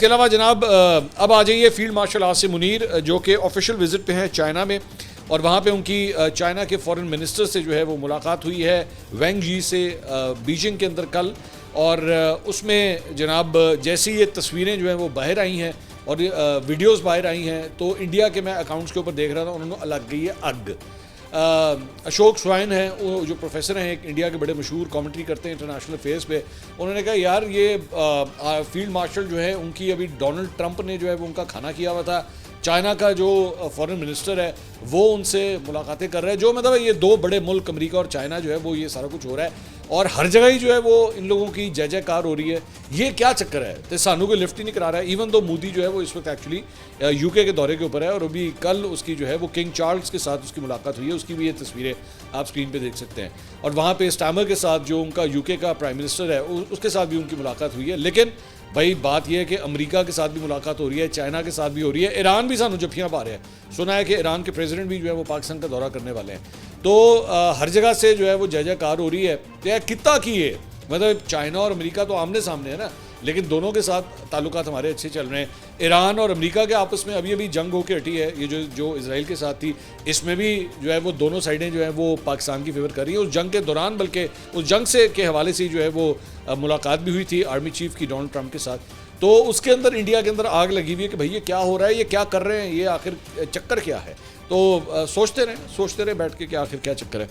इसके अलावा जनाब अब आ जाइए फील्ड मार्शल आसिम मुनीर जो कि ऑफिशियल विजिट पे हैं चाइना में, और वहाँ पे उनकी चाइना के फॉरेन मिनिस्टर से जो है वो मुलाकात हुई है वेंग जी से बीजिंग के अंदर कल। और उसमें जनाब जैसी ये तस्वीरें जो हैं वो बाहर आई हैं और वीडियोस बाहर आई हैं तो इंडिया के मैं अकाउंट्स के ऊपर देख रहा था, उन्होंने अलग गई है अग। अशोक स्वाइन हैं वो जो प्रोफेसर हैं, एक इंडिया के बड़े मशहूर कमेंट्री करते हैं इंटरनेशनल अफेयर्स पे, उन्होंने कहा यार ये फील्ड मार्शल जो है उनकी अभी डोनाल्ड ट्रंप ने जो है वो उनका खाना किया हुआ था, चाइना का जो फॉरेन मिनिस्टर है वो उनसे मुलाकातें कर रहे हैं, जो मतलब ये दो बड़े मुल्क अमेरिका और चाइना जो है वो ये सारा कुछ हो रहा है और हर जगह ही जो है वो इन लोगों की जय जयकार हो रही है। ये क्या चक्कर है? तो सानू को लिफ्ट ही नहीं करा रहा है। इवन तो मोदी जो है वो इस वक्त एक्चुअली यूके के दौरे के ऊपर है और अभी कल उसकी जो है वो किंग चार्ल्स के साथ उसकी मुलाकात हुई है, उसकी भी ये तस्वीरें आप स्क्रीन पे देख सकते हैं। और वहाँ पे स्टैमर के साथ जो उनका यूके का प्राइम मिनिस्टर है उसके साथ भी उनकी मुलाकात हुई है। लेकिन भाई बात यह है कि अमेरिका के साथ भी मुलाकात हो रही है, चाइना के साथ भी हो रही है, ईरान भी सानू जफ्फियाँ पा रहे हैं। सुना है कि ईरान के प्रेसिडेंट भी जो है वो पाकिस्तान का दौरा करने वाले हैं। तो हर जगह से जो है वो जय जयकार हो रही है। तो कितना की है, मतलब चाइना और अमेरिका तो आमने सामने है ना, लेकिन दोनों के साथ ताल्लुकात हमारे अच्छे चल रहे हैं। ईरान और अमेरिका के आपस में अभी जंग होकर हटी है, ये जो इजराइल के साथ थी, इसमें भी जो है वो दोनों साइडें जो है वो पाकिस्तान की फेवर कर रही है। उस जंग के दौरान बल्कि उस जंग से के हवाले से जो है वो मुलाकात भी हुई थी आर्मी चीफ की डोनाल्ड ट्रंप के साथ। तो उसके अंदर इंडिया के अंदर आग लगी हुई है कि भाई ये क्या हो रहा है, ये क्या कर रहे हैं, ये आखिर चक्कर क्या है। तो सोचते रहे बैठ के कि आखिर क्या चक्कर है।